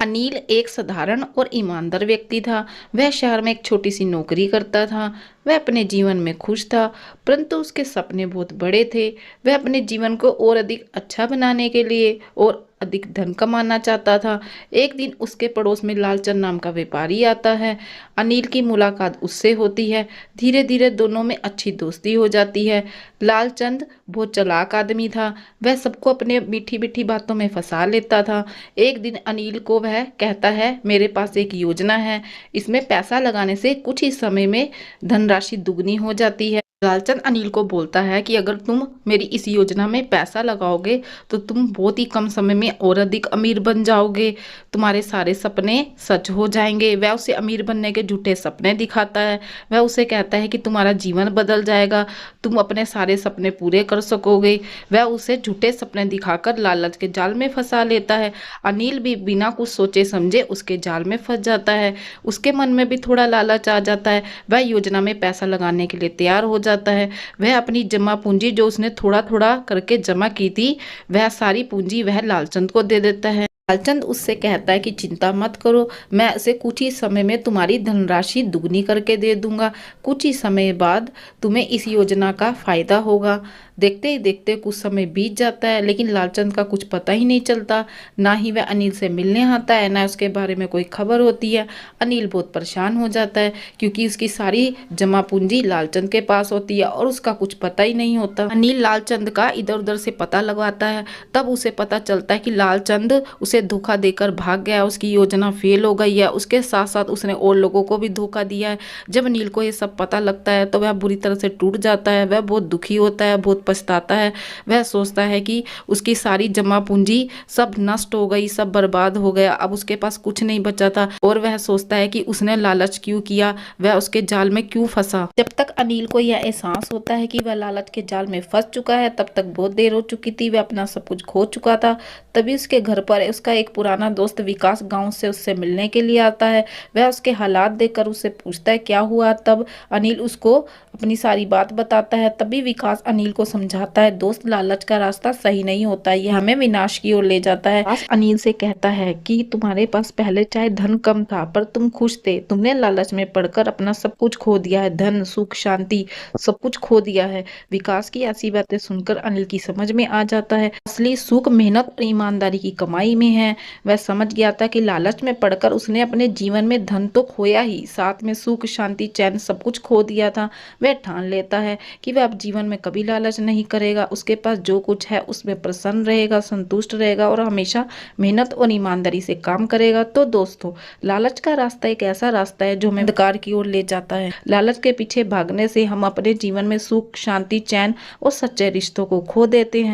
अनिल एक साधारण और ईमानदार व्यक्ति था। वह शहर में एक छोटी सी नौकरी करता था। वह अपने जीवन में खुश था, परंतु उसके सपने बहुत बड़े थे। वह अपने जीवन को और अधिक अच्छा बनाने के लिए और अधिक धन कमाना चाहता था। एक दिन उसके पड़ोस में लालचंद नाम का व्यापारी आता है। अनिल की मुलाकात उससे होती है। धीरे धीरे दोनों में अच्छी दोस्ती हो जाती है। लालचंद बहुत चालाक आदमी था। वह सबको अपने मीठी मीठी बातों में फंसा लेता था। एक दिन अनिल को वह कहता है, मेरे पास एक योजना है, इसमें पैसा लगाने से कुछ ही समय में धनराशि दुगनी हो जाती है। लालचंद अनिल को बोलता है कि अगर तुम मेरी इस योजना में पैसा लगाओगे तो तुम बहुत ही कम समय में और अधिक अमीर बन जाओगे। तुम्हारे सारे सपने सच हो जाएंगे। वह उसे अमीर बनने के झूठे सपने दिखाता है। वह उसे कहता है कि तुम्हारा जीवन बदल जाएगा, तुम अपने सारे सपने पूरे कर सकोगे। वह उसे झूठे सपने दिखाकर लालच के जाल में फंसा लेता है। अनिल भी बिना कुछ सोचे समझे उसके जाल में फंस जाता है। उसके मन में भी थोड़ा लालच आ जाता है। वह योजना में पैसा लगाने के लिए तैयार हो जाता है। वह अपनी जमा पूंजी जो उसने थोड़ा थोड़ा करके जमा की थी, वह सारी पूंजी वह लालचंद को दे देता है। लालचंद उससे कहता है कि चिंता मत करो, मैं इसे कुछ ही समय में तुम्हारी धनराशि दुगनी करके दे दूंगा। कुछ ही समय बाद तुम्हें इस योजना का फायदा होगा। देखते ही देखते कुछ समय बीत जाता है, लेकिन लालचंद का कुछ पता ही नहीं चलता। ना ही वह अनिल से मिलने आता है, ना उसके बारे में कोई खबर होती है। अनिल बहुत परेशान हो जाता है, क्योंकि उसकी सारी जमा पूंजी लालचंद के पास होती है और उसका कुछ पता ही नहीं होता। अनिल लालचंद का इधर उधर से पता लगवाता है। तब उसे पता चलता है कि लालचंद उसे धोखा देकर भाग गया, उसकी योजना फेल हो गई है। उसके साथ साथ उसने और लोगों को भी धोखा दिया है। जब अनिल को ये सब पता लगता है तो वह बुरी तरह से टूट जाता है। वह बहुत दुखी होता है, बहुत पछताता है। वह सोचता है कि उसकी सारी जमा पूंजी सब नष्ट हो गई, सब बर्बाद हो गया, अब उसके पास कुछ नहीं बचा था। और वह सोचता है कि उसने लालच क्यों किया, वह उसके जाल में क्यों फंसा। जब तक अनिल को यह एहसास होता है कि वह लालच के जाल में फंस चुका है, तब तक बहुत देर हो चुकी थी। वह अपना सब कुछ खो चुका था। तभी उसके घर पर उसका एक पुराना दोस्त विकास गांव से उससे मिलने के लिए आता है। वह उसके हालात देखकर उससे पूछता है क्या हुआ। तब अनिल उसको अपनी सारी बात बताता है। तभी विकास अनिल को समझाता है, दोस्त लालच का रास्ता सही नहीं होता, ये हमें विनाश की ओर ले जाता है। विकास अनिल से कहता है कि तुम्हारे पास पहले चाहे धन कम था, पर तुम खुश थे। तुमने लालच में पड़कर अपना सब कुछ खो दिया है, धन सुख शांति सब कुछ खो दिया है। विकास की ऐसी बातें सुनकर अनिल की समझ में आ जाता है, असली सुख मेहनत और ईमानदारी की कमाई में है। वह समझ गया था कि लालच में पड़कर उसने अपने जीवन में धन तो खोया ही, साथ में सुख शांति चैन सब कुछ खो दिया था। वह ठान लेता है कि वह अब जीवन में कभी लालच नहीं करेगा। उसके पास जो कुछ है उसमें प्रसन्न रहेगा, संतुष्ट रहेगा और हमेशा मेहनत और ईमानदारी से काम करेगा। तो दोस्तों, लालच का रास्ता एक ऐसा रास्ता है जो हमें अंधकार की ओर ले जाता है। लालच के पीछे भागने से हम अपने जीवन में सुख शांति चैन और सच्चे रिश्तों को खो देते हैं।